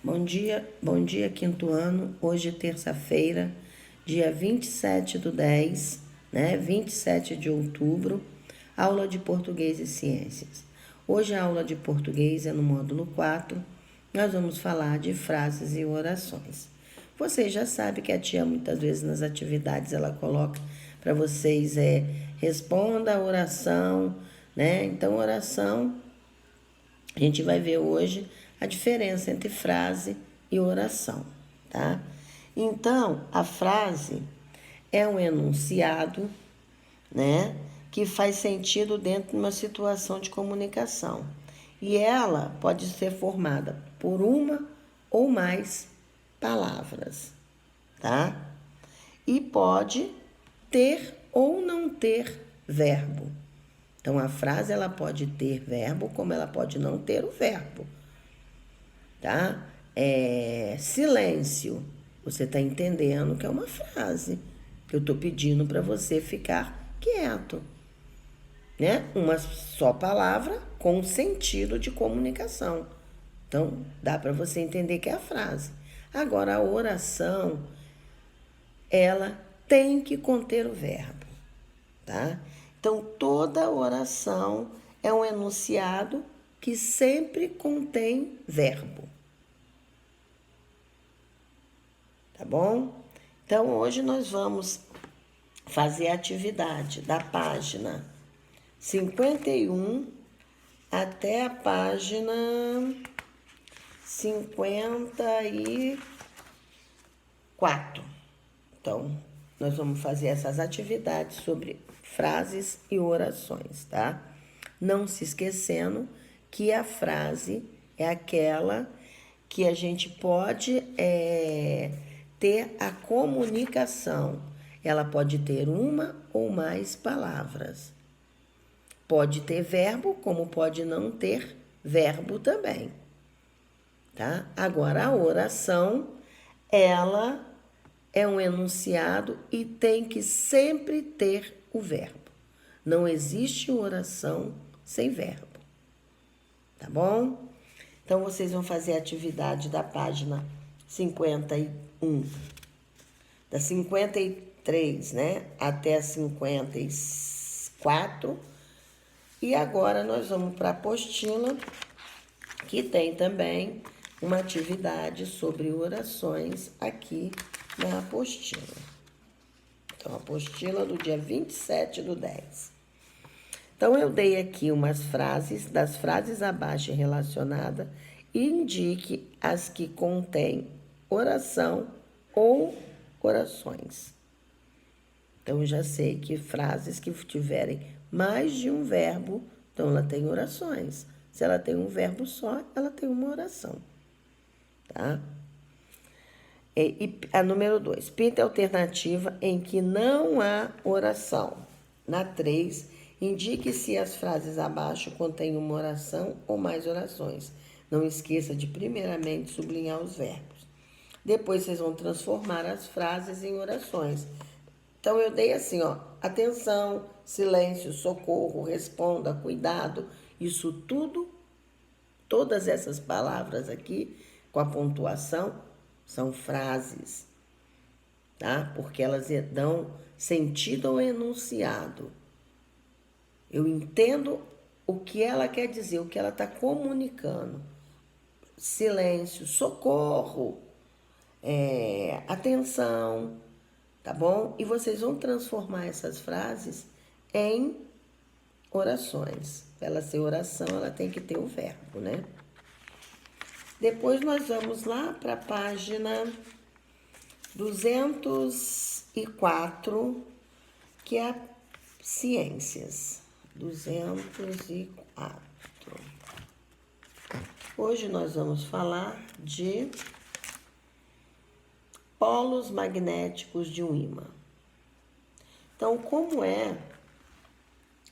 Bom dia, quinto ano. Hoje é terça-feira, dia 27/10, né? 27 de outubro, aula de Português e Ciências. Hoje a aula de português é no módulo 4. Nós vamos falar de frases e orações. Vocês já sabem que a tia muitas vezes nas atividades ela coloca para vocês responda a oração, né? Então, oração, a gente vai ver hoje a diferença entre frase e oração, tá? Então, a frase é um enunciado, né, que faz sentido dentro de uma situação de comunicação. E ela pode ser formada por uma ou mais palavras, tá? E pode ter ou não ter verbo. Então, a frase ela pode ter verbo, como ela pode não ter o verbo, tá? Silêncio, você está entendendo que é uma frase, que eu estou pedindo para você ficar quieto, né? Uma só palavra com sentido de comunicação. Então, dá para você entender que é a frase. Agora, a oração, ela tem que conter o verbo, tá? Então, toda oração é um enunciado que sempre contém verbo. Tá bom? Então, hoje nós vamos fazer a atividade da página 51 até a página 54. Então, nós vamos fazer essas atividades sobre frases e orações, tá? Não se esquecendo que a frase é aquela que a gente pode ter a comunicação. Ela pode ter uma ou mais palavras. Pode ter verbo, como pode não ter verbo também, tá? Agora, a oração, ela é um enunciado e tem que sempre ter o verbo. Não existe oração sem verbo, tá bom? Então, vocês vão fazer a atividade da página 51, da 53, né, até a 54. E agora nós vamos para a apostila, que tem também uma atividade sobre orações aqui na apostila. Então, a apostila do dia 27/10. Então, eu dei aqui umas frases, das frases abaixo relacionadas, e indique as que contêm oração ou orações. Então, eu já sei que frases que tiverem mais de um verbo, então ela tem orações. Se ela tem um verbo só, ela tem uma oração, tá? E a número 2, pinte a alternativa em que não há oração. Na 3, indique se as frases abaixo contêm uma oração ou mais orações. Não esqueça de primeiramente sublinhar os verbos. Depois vocês vão transformar as frases em orações. Então eu dei assim, ó, atenção, silêncio, socorro, responda, cuidado. Isso tudo, todas essas palavras aqui, com a pontuação, são frases, tá? Porque elas dão sentido ao enunciado. Eu entendo o que ela quer dizer, o que ela está comunicando. Silêncio, socorro, atenção, tá bom? E vocês vão transformar essas frases em orações. Para ela ser oração, ela tem que ter o verbo, né? Depois nós vamos lá para a página 204, que é ciências. 204. Hoje nós vamos falar de polos magnéticos de um ímã. Então, como é?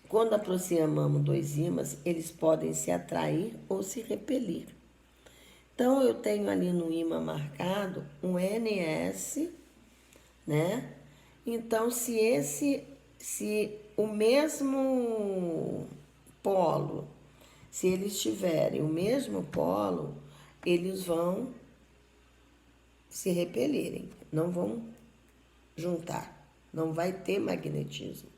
Quando aproximamos dois ímãs, eles podem se atrair ou se repelir. Então, eu tenho ali no ímã marcado um NS, né? Então, se o mesmo polo, se eles tiverem o mesmo polo, eles vão se repelirem, não vão juntar, não vai ter magnetismo.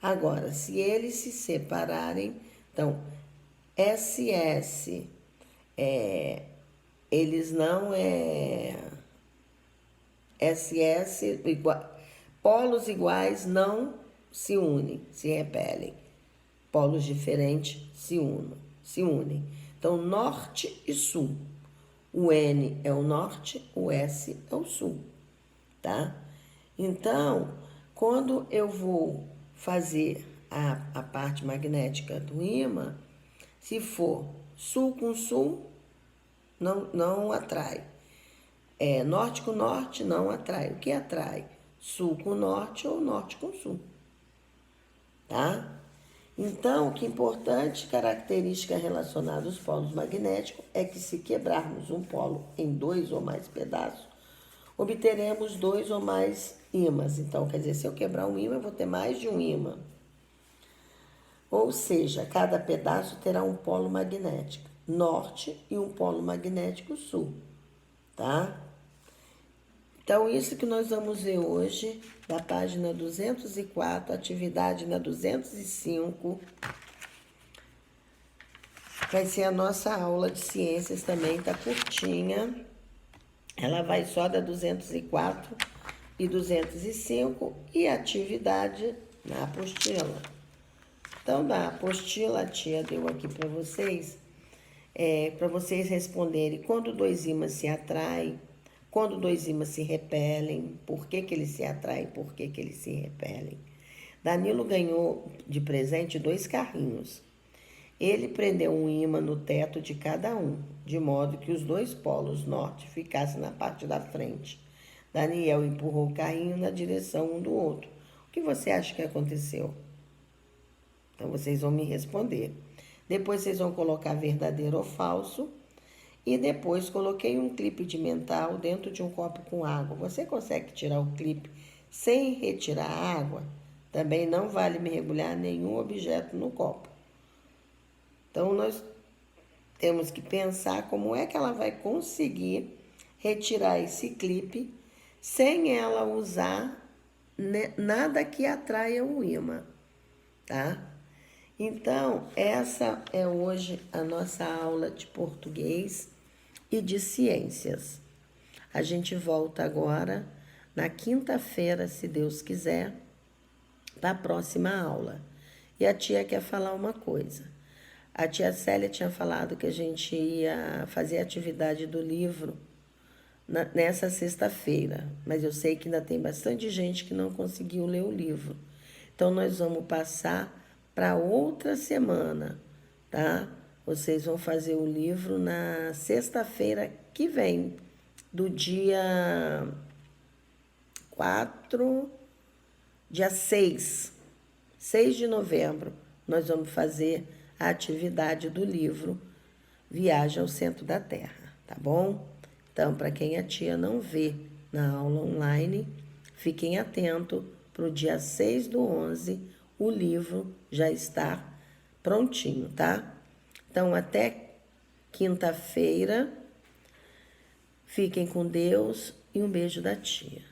Agora, se eles se separarem, então, SS, eles não SS, polos iguais não se unem, se repelem. Polos diferentes se unem. Então, norte e sul. O N é o norte, o S é o sul, tá? Então, quando eu vou fazer a parte magnética do ímã, se for sul com sul, não atrai. Norte com norte, não atrai. O que atrai? Sul com norte ou norte com sul, tá? Então, o que é importante, característica relacionada aos polos magnéticos, é que se quebrarmos um polo em 2 ou mais pedaços, obteremos 2 ou mais ímãs. Então, quer dizer, se eu quebrar um ímã, eu vou ter mais de um ímã. Ou seja, cada pedaço terá um polo magnético norte e um polo magnético sul, tá? Então, isso que nós vamos ver hoje, da página 204, atividade na 205, vai ser a nossa aula de ciências também, tá curtinha. Ela vai só da 204 e 205 e atividade na apostila. Então, na apostila, a tia deu aqui para vocês responderem quando dois ímãs se atraem, quando dois ímãs se repelem, por que eles se atraem, por que eles se repelem. Danilo ganhou de presente 2 carrinhos. Ele prendeu um ímã no teto de cada um, de modo que os 2 polos norte ficassem na parte da frente. Daniel empurrou o carrinho na direção um do outro. O que você acha que aconteceu? Então, vocês vão me responder. Depois, vocês vão colocar verdadeiro ou falso. E depois, coloquei um clipe de mental dentro de um copo com água. Você consegue tirar o clipe sem retirar a água? Também não vale mergulhar nenhum objeto no copo. Então, nós temos que pensar como é que ela vai conseguir retirar esse clipe sem ela usar nada que atraia o ímã, tá? Então, essa é hoje a nossa aula de português e de ciências. A gente volta agora na quinta-feira, se Deus quiser, para a próxima aula. E a tia quer falar uma coisa. A tia Célia tinha falado que a gente ia fazer a atividade do livro nessa sexta-feira, mas eu sei que ainda tem bastante gente que não conseguiu ler o livro. Então, nós vamos passar para outra semana, tá? Vocês vão fazer o livro na sexta-feira que vem, do dia 6 de novembro, nós vamos fazer a atividade do livro Viagem ao Centro da Terra, tá bom? Então, para quem a tia não vê na aula online, fiquem atentos para o dia 6/11, o livro já está prontinho, tá? Então, até quinta-feira, fiquem com Deus e um beijo da tia.